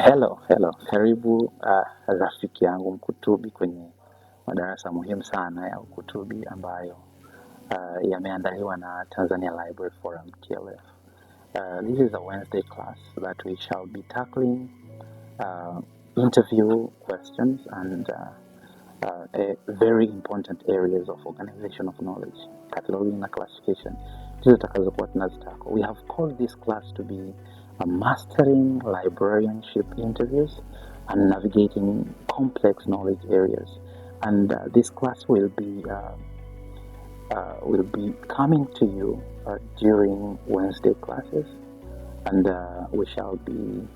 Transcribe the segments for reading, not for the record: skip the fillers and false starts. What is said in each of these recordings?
Hello. Karibu rafiki yangu mkutubi kwenye madarasa muhimu sana ya ukutubi ambayo yameandaliwa na Tanzania Library Forum TLF. This is a Wednesday class that we shall be tackling interview questions and very important areas of organization of knowledge, cataloging and classification. We have called this class to be mastering librarianship interviews and navigating complex knowledge areas. And this class will be coming to you during Wednesday classes, and we shall be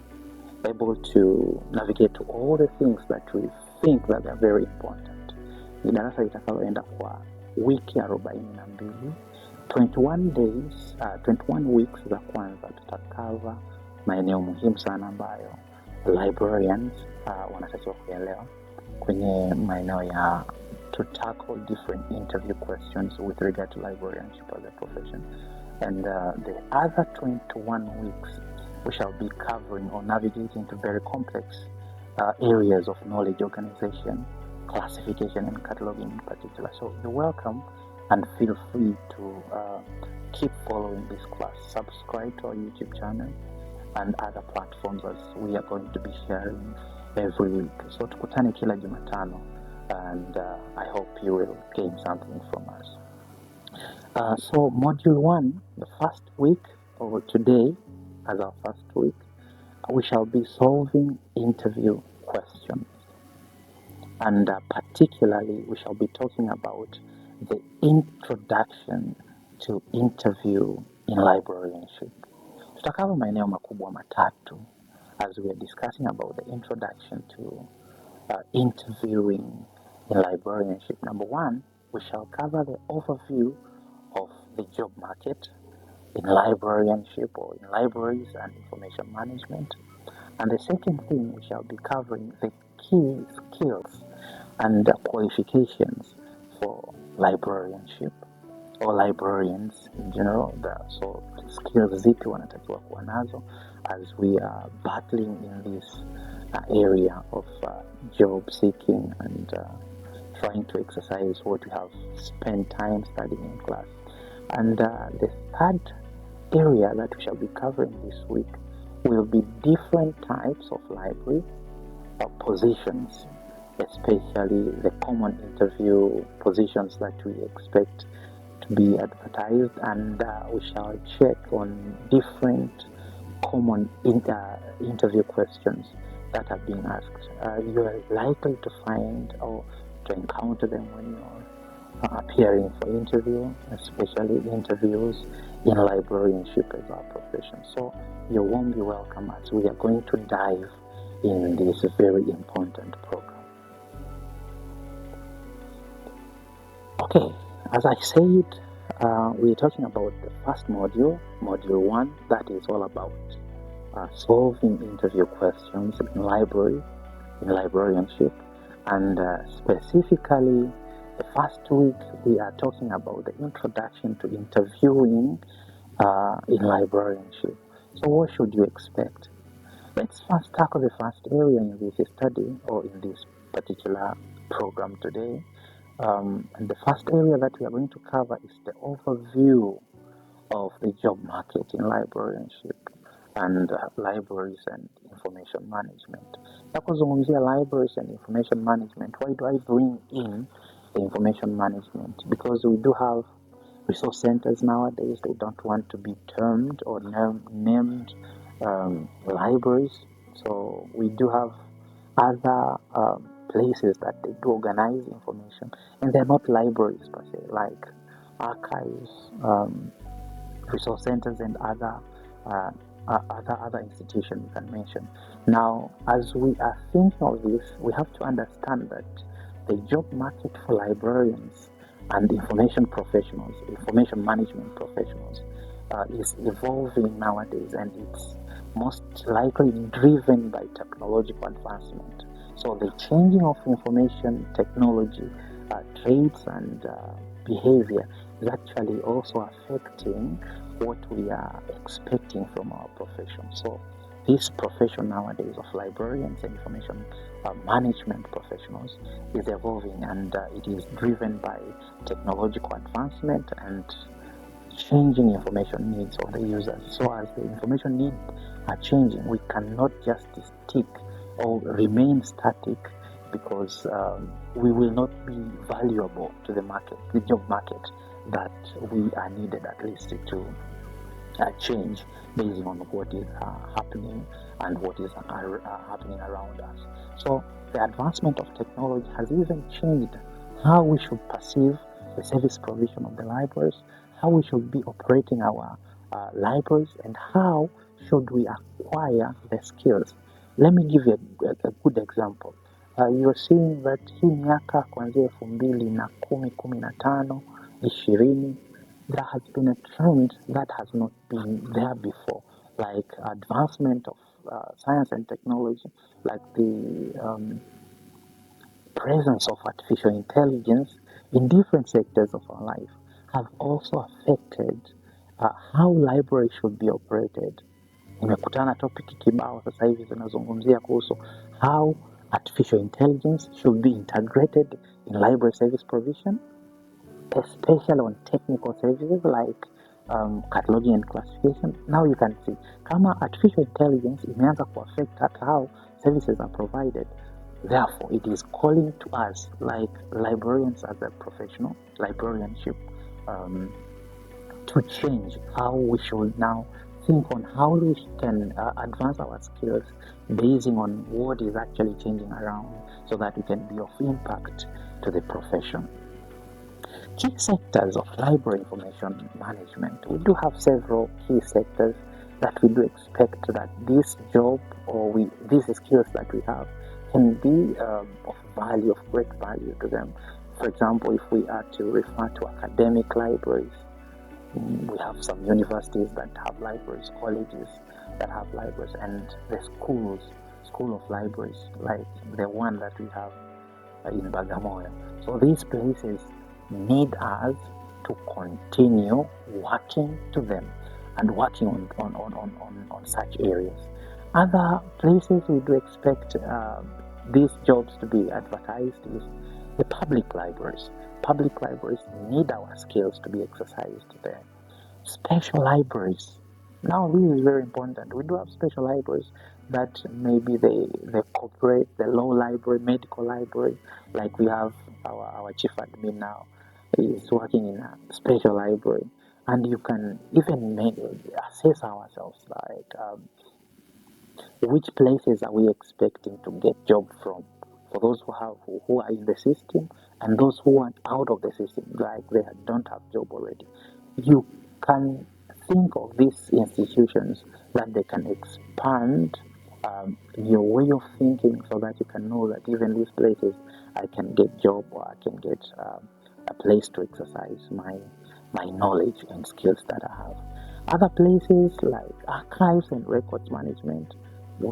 able to navigate to all the things that we think that are very important. Ni darasa litakaloenda kwa wiki 42, 21 days, 21 weeks za kwanza tutakava maeneo muhimu sana ambayo librarians wanatakiwa kuelewa kwenye maeneo ya to tackle different interview questions with regard to librarianship as a profession. And the other 21 weeks we shall be covering or navigating into very complex areas of knowledge organization, classification, and cataloging in particular. So you're welcome and feel free to keep following this class. Subscribe to our YouTube channel and other platforms as we are going to be sharing every week. So tukutane kila Jumatano, and I hope you will gain something from us. So module 1, the first week, or today as our first week, we shall be solving interview questions. And particularly, we shall be talking about the introduction to interview in librarianship. Tutakava maeneo makubwa matatu as we are discussing about the introduction to interviewing in librarianship. Number 1, we shall cover the overview of the job market in librarianship or in libraries and information management. And the second thing, we shall be covering the key skills and qualifications for librarianship or librarians in general. So skills zipi wanatakiwa kuwa nazo as we are battling in this area of job seeking and trying to exercise what we have spent time studying in class. And the third area that we shall be covering this week will be different types of library positions, especially the common interview positions that we expect to be advertised, and we shall check on different common interview questions that are being asked. You are likely to find or to encounter them when you're appearing for interview, especially interviews in librarianship as our profession. So you're warmly welcome as we are going to dive in this very important program. Okay, as I said, we're talking about the first module, module 1, that is all about solving interview questions in librarianship, and specifically the first week we are talking about the introduction to interviewing in librarianship. So what should you expect? Let's first tackle the first area in this study or in this particular program today. And the first area that we are going to cover is the overview of the job market in librarianship and libraries and information management. Napozungumzia libraries and information management, why do I bring in the information management? Because we do have resource centers nowadays. They don't want to be termed or named libraries. So we do have other places that they do organize information, and they're not libraries per se, like archives, resource centers, and other institutions you can mention. Now, as we are thinking of this, we have to understand that the job market for librarians and information professionals, information management professionals, is evolving nowadays, and it's most likely driven by technological advancement. So the changing of information technology, traits and behavior is actually also affecting what we are expecting from our profession. So this profession nowadays of librarians and information management professionals is evolving, and it is driven by technological advancement and changing information needs of the users. So as the information needs are changing, we cannot just stick or remain static, because we will not be valuable to the market, the job market, that we are needed at least to change based on what is happening and what is happening around us. So the advancement of technology has even changed how we should perceive the service provision of the libraries, how we should be operating our libraries, and how should we acquire the skills. Let me give you a good example. You're seeing that hii miaka kuanzia 2015, 20, there has been a trend that has not been there before, like advancement of science and technology, like the presence of artificial intelligence in different sectors of our life, have also affected how libraries should be operated. Nimekutana topic kibao sasa hivi zinazungumzia kuhusu how artificial intelligence should be integrated in library service provision, especially on technical services like cataloging and classification. Now you can see kama artificial intelligence imeanza kuaffect hata how services are provided. Therefore, it is calling to us, like librarians as a professional, librarianship, to change how we should now think on how we can advance our skills based on what is actually changing around, so that we can be of impact to the profession. Key sectors of library information management. We do have several key sectors that we do expect that this job or these skills that we have can be of value, of great value to them. For example, if we are to refer to academic libraries, we have some universities that have libraries, colleges that have libraries, and the school of libraries, like the one that we have in Bagamoyo. So these places need us to continue working to them and working on such areas. Other places we do expect these jobs to be advertised is the public libraries. Public libraries need our skills to be exercised there. Special libraries. Now this is very important. We do have special libraries that maybe the corporate, the law library, medical library, like we have our chief admin now is working in a special library, and you can even assess ourselves, like which places are we expecting to get job from, for those who are in the system and those who are out of the system, like they don't have job already. You can think of these institutions that they can expand your way of thinking, so that you can know that even these places I can get job, or I can get a place to exercise my knowledge and skills that I have. Other places like archives and records management,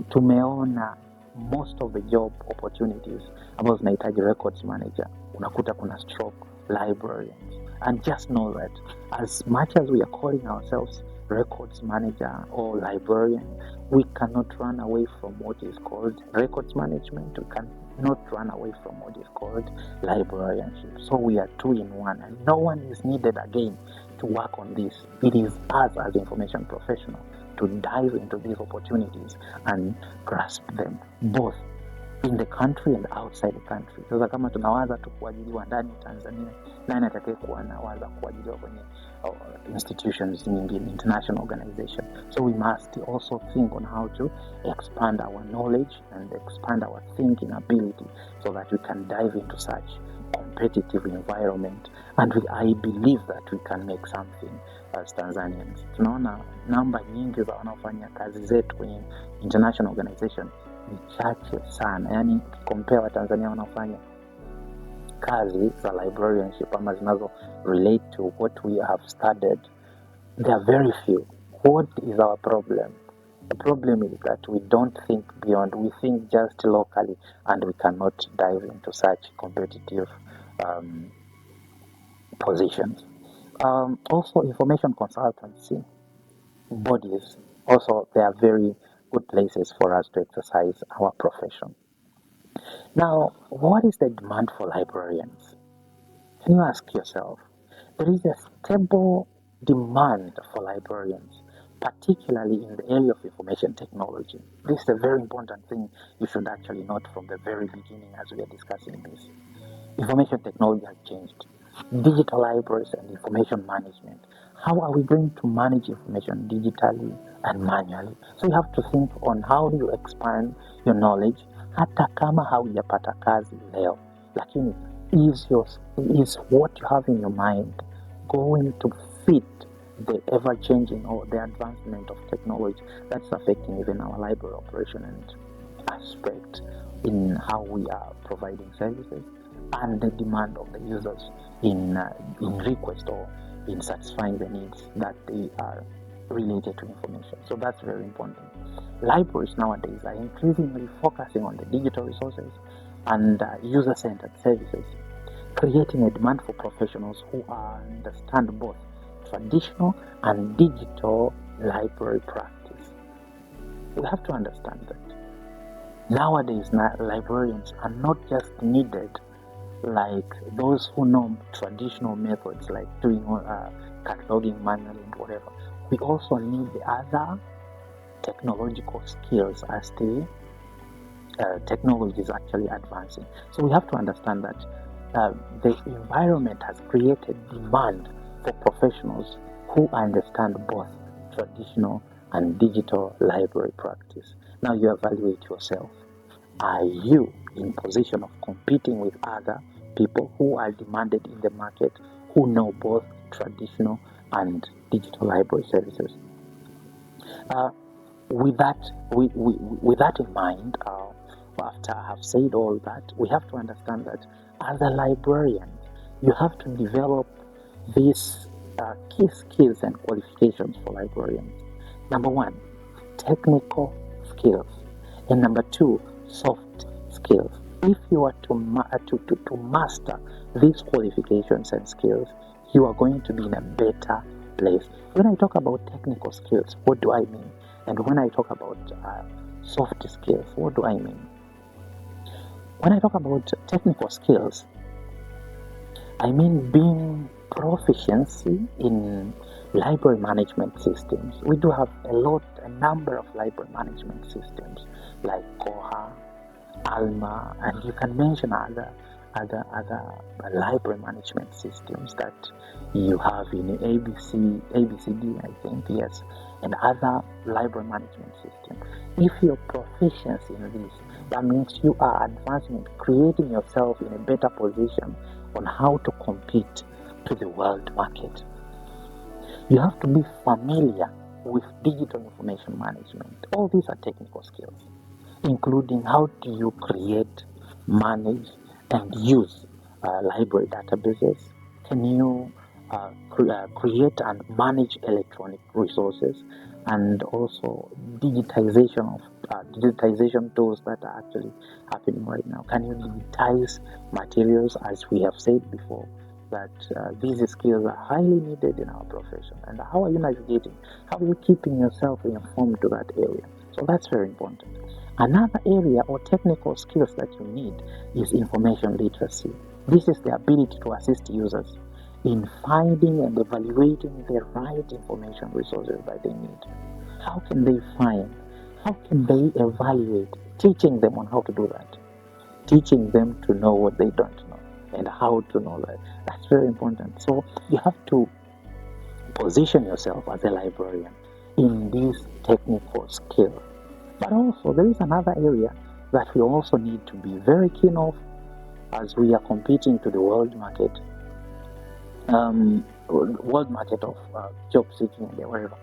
tumeona most of the job opportunities ambazo zinahitaji records manager, unakuta kuna stroke librarians. And just know that as much as we are calling ourselves records manager or librarian, we cannot run away from what is called records management. We cannot run away from what is called librarianship. So we are two in one, and no one is needed again to work on this. It is us as information professionals to dive into these opportunities and grasp them, both in the country and outside the country. Sasa kama tunawaza tu kuajiriwa ndani ya Tanzania, nani atakaye kuwa nawaza kuajiriwa kwenye institutions nyingine, international organization? So we must also think on how to expand our knowledge and expand our thinking ability, so that we can dive into such competitive environment, and I believe that we can make something as Tanzanians. Tunaona namba nyingi za wanaofanya kazi zetu kwenye international organization ni chache sana, yani compare Watanzania wanaofanya kazi za librarianship ama zinazo relate to what we have studied, there are very few. What is our problem? The problem is that we don't think beyond, we think just locally, and we cannot dive into such competitive positions. Also, information consultancy bodies, also they are very good places for us to exercise our profession. Now, what is the demand for librarians? Can you ask yourself? There is a stable demand for librarians, particularly in the area of information technology. This is a very important thing you should actually note from the very beginning as we are discussing this. Information technology has changed. Digital libraries and information management. How are we going to manage information digitally and manually? So you have to think on how do you expand your knowledge hata kama haujapata kazi leo, lakini is what you have in your mind going to fit the ever-changing or the advancement of technology that's affecting even our library operation and aspect in how we are providing services and the demand of the users in request or in satisfying the needs that they are related to information. So that's very important. Libraries nowadays are increasingly focusing on the digital resources and user-centered services, creating a demand for professionals who understand both traditional and digital library practice. We have to understand that nowadays librarians are not just needed like those who know traditional methods like doing cataloging manually and whatever. We also need the other technological skills as the technology is actually advancing. So we have to understand that the environment has created demand for professionals who understand both traditional and digital library practice. Now you evaluate yourself. Are you in position of competing with other people who are demanded in the market, who know both traditional and digital library services? With that in mind, after I have said all that, we have to understand that as a librarian, you have to develop these key skills and qualifications for librarians. Number one, technical skills, and number two, soft skills. If you are to master these qualifications and skills, you are going to be in a better place. When I talk about technical skills, what do I mean? And when I talk about soft skills, what do I mean? When I talk about technical skills, I mean being proficiency in library management systems. We do have a number of library management systems like Koha, Alma, and you can mention other library management systems that you have in ABCD, I think, yes, and other library management systems. If you're proficient in this, that means you are advancing and creating yourself in a better position on how to compete to the world market. You have to be familiar with digital information management. All these are technical skills, including how do you create, manage, and use library databases? Can you create and manage electronic resources, and also digitization tools that are actually happening right now? Can you digitize materials, as we have said before? That these skills are highly needed in our profession. And how are you navigating? How are you keeping yourself informed to that area? So that's very important. Another area or technical skills that you need is information literacy. This is the ability to assist users in finding and evaluating the right information resources that they need. How can they find? How can they evaluate? Teaching them on how to do that. Teaching them to know what they don't know and how to know that. That's very important. So you have to position yourself as a librarian in these technical skills. But also there is another area that we also need to be very keen of as we are competing to the world market, of job seeking and whatever.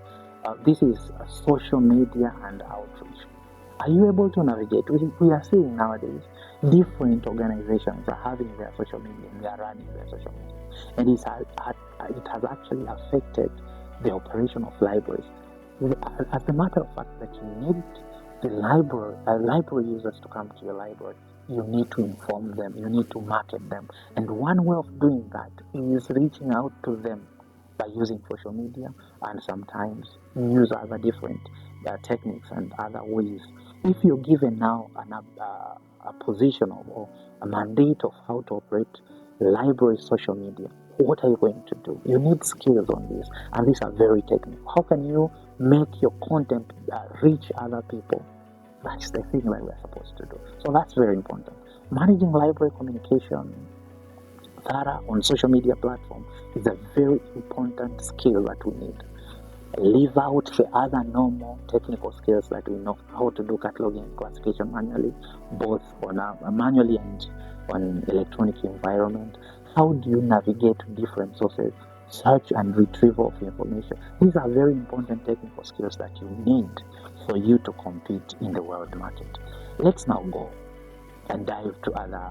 This is social media and outreach. Are you able to navigate? We are seeing nowadays different organizations are having their social media and they are running their social media, and it has actually affected the operation of libraries. As a matter of fact, that you need the library users to come to your library, you need to inform them, you need to market them. And one way of doing that is reaching out to them by using social media, and sometimes use other different techniques and other ways. If you're given now a position or a mandate of how to operate library social media, what are you going to do? You need skills on this, and these are very technical. How can you make your content reach other people? That's the thing that we're supposed to do. So that's very important. Managing library communication data on social media platform is a very important skill that we need. Leave out the other normal technical skills that we know, how to do cataloging and classification manually, both on manually and on electronic environment. How do you navigate different sources, search and retrieval of information? These are very important technical skills that you need for you to compete in the world market. Let's now go and dive to other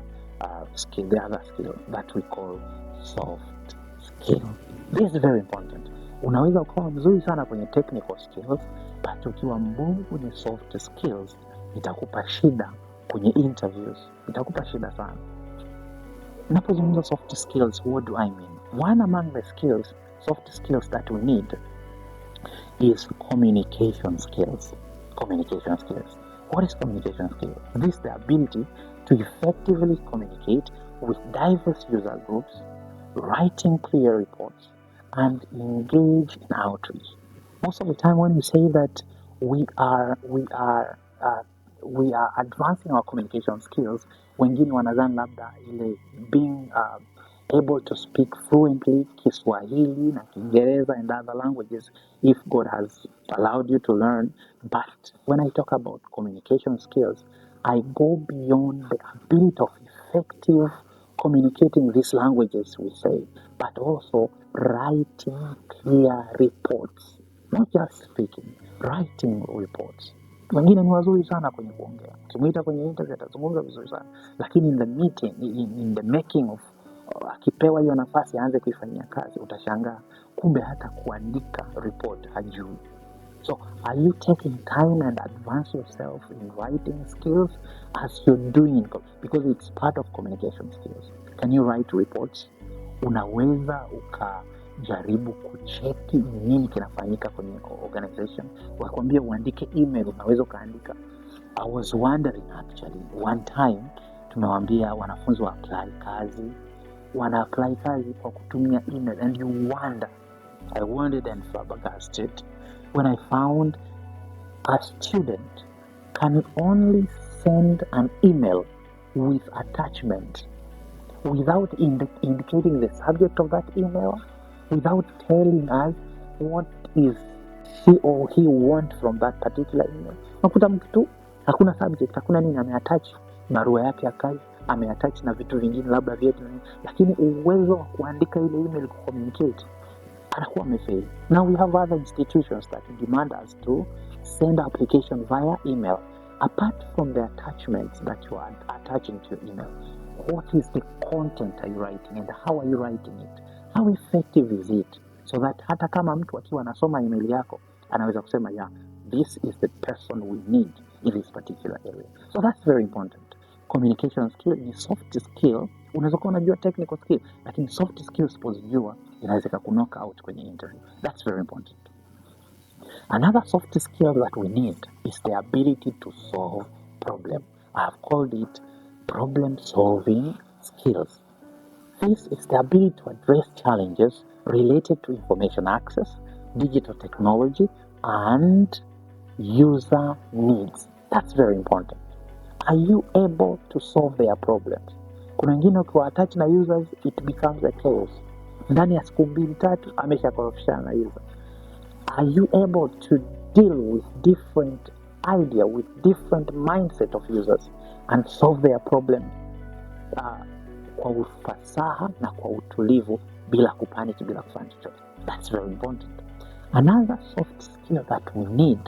skill, the other skill that we call soft skill. This is very important. Unaweza ukawa mzuri sana kwenye technical skills, but ukiwa mbovu kwenye soft skills, itakupa shida kwenye interviews. Itakupa shida sana. Napozungumza soft skills, what do I mean? One among the skills, soft skills that we need is communication skills. Communication skills. What is communication skills? This is the ability to effectively communicate with diverse user groups, writing clear reports, and engage in outreach. Most of the time when we say that we are advancing our communication skills, wengine wanadhani labda ile being able to speak fluently Kiswahili na Kiingereza and other languages if God has allowed you to learn. But when I talk about communication skills, I go beyond the ability of effective communicating these languages we say, but also writing clear reports, not just speaking, writing reports. Wengine ni wazuri sana kwenye kuongea, ukimwita kwenye interview atazungumza vizuri sana, lakini in the meeting, in the making of akipewa hiyo nafasi aanze kuifanyia kazi, utashangaa kumbe hata kuandika report hajui. So are you taking time and advance yourself in writing skills as you're doing it? Because it's part of communication skills. Can you write reports? Unaweza ukajaribu kucheki nini kinafanyika kwenye organization. Wakwambia uandike email, unaweza ukaandika. I was wondering actually, one time tumewaambia wanafunzi wa apply kazi, wana apply kazi kwa kutumia email, and you wonder. I wondered and flabbergasted when I found a student can only send an email with attachment without indicating the subject of that email, without telling us what is she or he want from that particular email. Nakuta mtu tu hakuna subject, hakuna nini, ameattach barua yake ya kazi, ameattach na vitu vingine labda vyetu, lakini uwezo wa kuandika ile email communicate anakuwa amefail. Now we have other institutions that demand us to send application via email. Apart from the attachments that you are attaching to your email, what is the content are you writing and how are you writing it? How effective is it? So that hata kama mtu akiwa anasoma email yako anaweza kusema, yeah, this is the person we need in this particular area. So that's very important. Communication skill ni soft skill. Unaweza kuwa unajua technical skill, lakini soft skills usipozijua inaweza kunock out kwenye interview. That's very important. Another soft skill that we need is the ability to solve problems. I have called it problem solving skills. This is the ability to address challenges related to information access, digital technology, and user needs. That's very important. Are you able to solve their problems? Kuna wengine ukiwa attach na users, it becomes a chaos. Ndani ya siku 2-3 ameshakorofishana na user. Are you able to deal with different idea, with different mindset of users and solve their problem kwa ufasaha na kwa utulivu bila kupanic, bila kufanya chochote? That's very important. Another soft skill that we need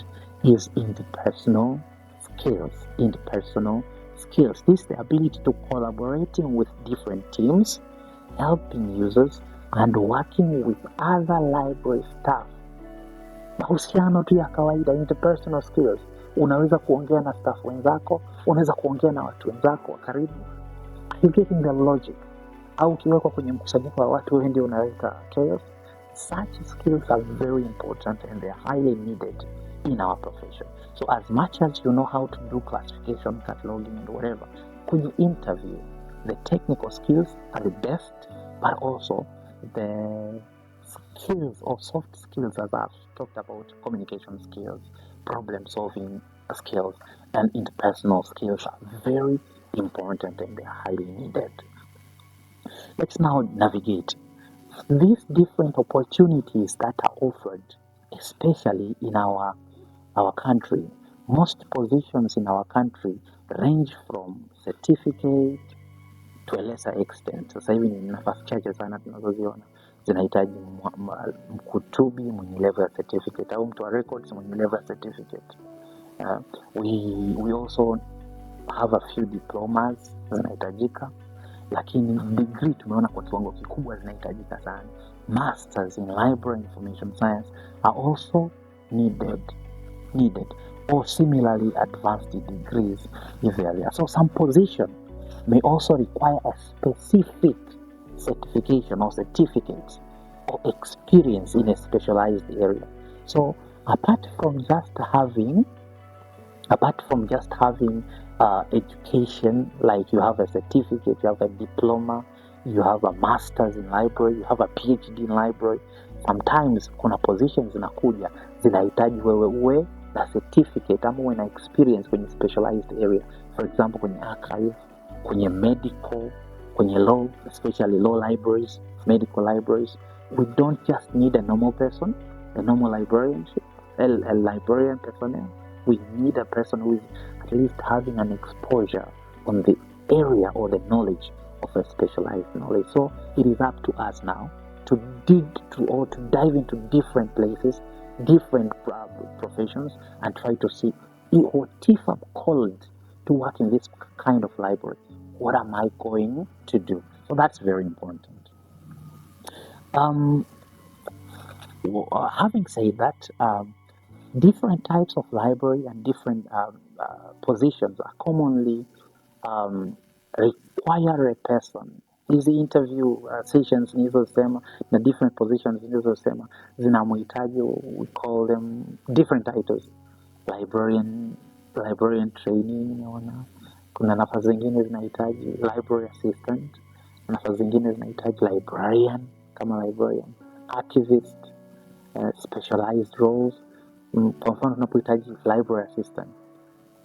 is interpersonal skills. Interpersonal skills. This is the ability to collaborating with different teams, helping users, and working with other library staff. Mahusiano tu ya kawaida, interpersonal skills. Unaweza kuongea na staff wenzako, unaweza kuongea na watu wenzako wa karibu. Are you getting the logic? Au ukiwekwa kwenye mkusanyiko wa watu wewe ndio unaweka chaos? Such skills are very important and they are highly needed in our profession. So as much as you know how to do classification, cataloging, and whatever, when you interview, the technical skills are the best, but also the skills or soft skills, as I've talked about, communication skills, problem solving skills, and interpersonal skills are very important and they are highly needed. Let's now navigate these different opportunities that are offered, especially in our country. Most positions in our country range from certificate to a lesser extent. Sasa hivi ni nafasi chache sana tunazoziona zinahitaji mkutubi mwenye level ya certificate au mtu wa records mwenye level ya certificate. We also have a few diplomas zinahitajika, lakini degree tumeona kwa kiwango kikubwa zinahitajika sana. Masters in library information science are also needed or similarly advanced degrees in the area. So some position may also require a specific certification or certificate or experience in a specialized area. So apart from just having education, like you have a certificate, you have a diploma, you have a master's in library, you have a PhD in library, sometimes kuna positions zinakuja zinahitaji wewe uwe na certificate ama uwe na experience kwenye specialized area. For example, kwenye archive, kwenye medical, kwenye law, especially law libraries, medical libraries. We don't just need a normal person, a normal librarianship, a librarian personnel. We need a person who is at least having an exposure on the area or the knowledge of a specialized knowledge. So it is up to us now to dig to or to dive into different places, different professions, and try to see what if I'm called to work in this kind of library, what am I going to do? So that's very important. Having said that, different types of library and different positions are commonly require a person. Hizi interview sessions nilizosema na different positions nilizosema zinamhitaji, we call them different titles. Librarian trainee, nimeona kuna nafasi zingine zinahitaji library assistant, nafasi zingine zinahitaji librarian kama librarian, archivist, specialized roles. Kwa mfano tunapohitaji library assistant,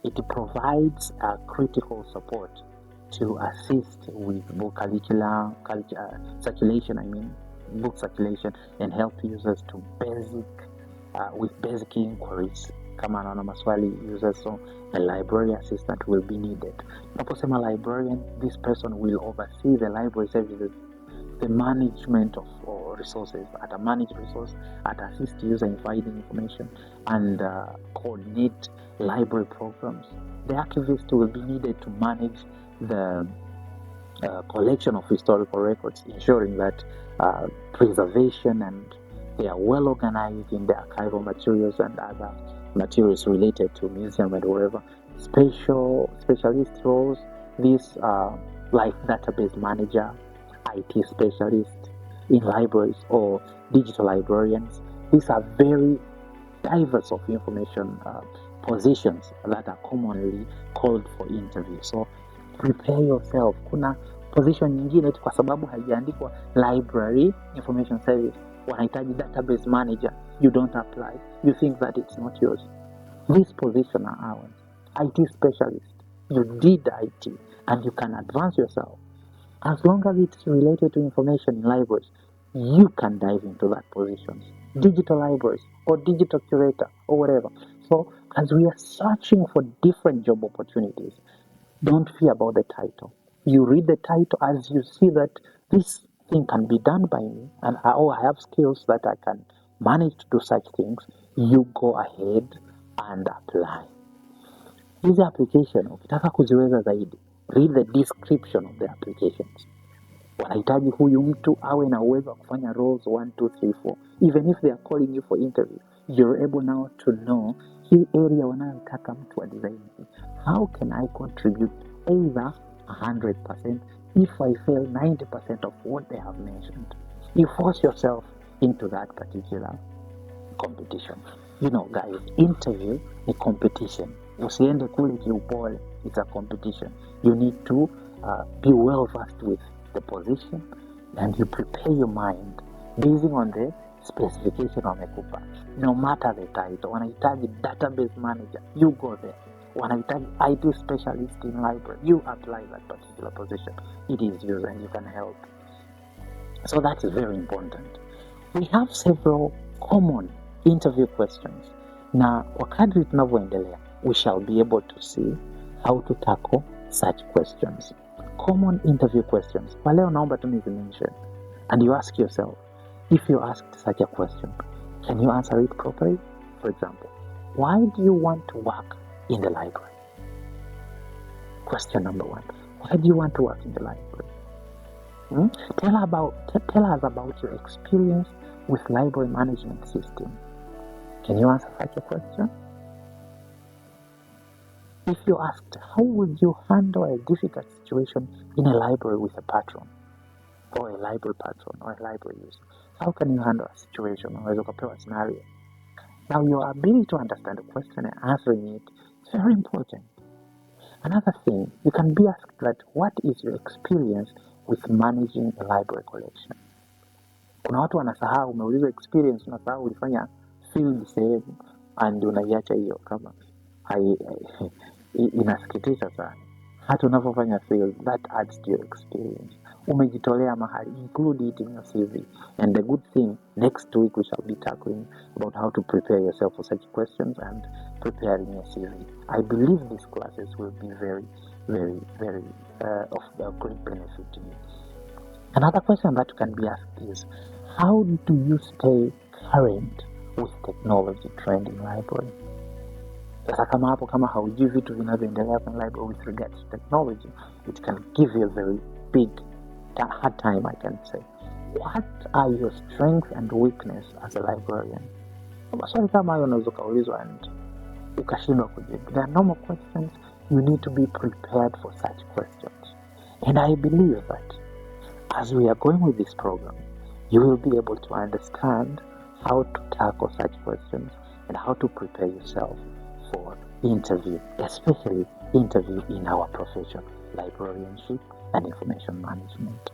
it provides critical support to assist with book circulation, book circulation, and help users to with basic inquiries. Kama anaona maswali users, so a library assistant will be needed. Tunaposema librarian, this person will oversee the library services, the management of resources, at a managed resource, at assist user in finding information, and coordinate library programs. The archivist will be needed to manage the collection of historical records, ensuring that preservation and they are well organized in the archival materials and other materials related to museum and wherever. Specialist roles, these are like database manager, IT specialist in libraries, or digital librarians. These are very diverse of information positions that are commonly called for interview. So prepare yourself. Kuna position nyingine kwa sababu haijaandikwa library information service, wanahitaji database manager, you don't apply, you think that it's not yours. This position are ours. IT specialist, you did IT and you can advance yourself. As long as it's related to information in libraries, you can dive into that position. Digital libraries or digital curator or whatever. So as we are searching for different job opportunities, don't fear about the title. You read the title as you see that this thing can be done by me and I have skills that I can manage to do such things. You go ahead and apply. Hizi application ukitaka kuziweza zaidi, read the description of the applications. Wanahitaji huyu mtu awe na uwezo wa kufanya roles 1, 2, 3, 4. Even if they are calling you for interview, you're able now to know hii area wanayotaka mtu wa design. How can I contribute either 100% if I fail 90% of what they have mentioned? You force yourself into that particular competition. Guys, interview ni competition. Usiende kule kiupole. It's a competition. You need to be well versed with the position, and you prepare your mind based on the specification wamekupa. No matter the title, wanahitaji database manager, you go there. Wanahitaji IT specialist in library, you apply that particular position. It is yours and you can help. So that is very important. We have several common interview questions. Na kwa kadri tunavyoendelea, we shall be able to see how to tackle such questions. Common interview questions. Kwa leo naomba tu nizimention. And you ask yourself, if you asked such a question, can you answer it properly? For example, why do you want to work in the library? Question number 1. Why do you want to work in the library? Tell us about your experience with library management system. Can you answer such a question? If you asked, how would you handle a difficult situation in a library with a patron, or a library patron, or a library user? How can you handle a situation? Unaweza ukapewa scenario. Now, your ability to understand the question and answering it is very important. Another thing, you can be asked that, what is your experience with managing a library collection? Kuna watu wanasahau, umeulizwa experience, unasahau ulifanya field sehemu, and unaiacha hiyo kama inasikitisha sana. Hata unapofanya field, that adds to your experience. Umejitolea mahali, include it in your CV. And the good thing, next week we shall be tackling about how to prepare yourself for such questions and preparing your CV. I believe these classes will be very, very, very of great benefit to you. Another question that can be asked is, how do you stay current with technology trend in library? Sasa kama hapo, kama haujui vitu vinavyoendelea kwenye library with regards to technology, it can give you a very big hard time, I can say. What are your strengths and weakness as a librarian? Maswali kama hayo unaweza ukaulizwa and ukashindwa kujibu. There are normal questions. You need to be prepared for such questions. And I believe that as we are going with this program, you will be able to understand how to tackle such questions and how to prepare yourself for interview, especially interview in our profession, librarianship and information management.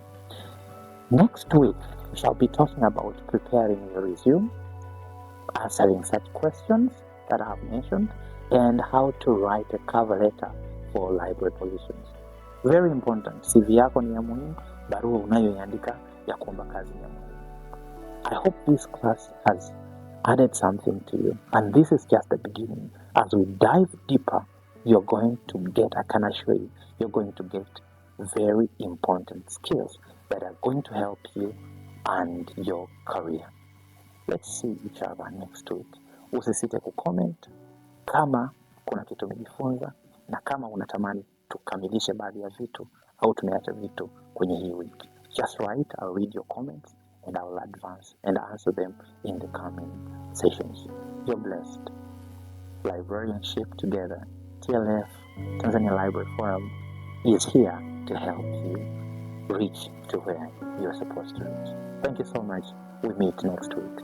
Next week, we shall be talking about preparing your resume, answering such questions that I have mentioned, and how to write a cover letter for library positions. Very important. CV yako ni ya muhimu, barua unayoiandika ya kuomba kazi ni ya muhimu. I hope this class has added something to you, and this is just the beginning. As we dive deeper, you're going to get, I can assure you, you're going to get very important skills that are going to help you and your career. Let's see each other next week. Usisite kucomment kama kuna kitu umejifunza, na kama unatamani tukamilishe baadhi ya vitu au tumeacha vitu kwenye hii wiki. Just write, I'll read your comments and I'll advance and answer them in the coming sessions. You're blessed. Librarianship together, TLF, Tanzania Library Forum, is here to help you reach to where you're supposed to reach. Thank you so much. We meet next week.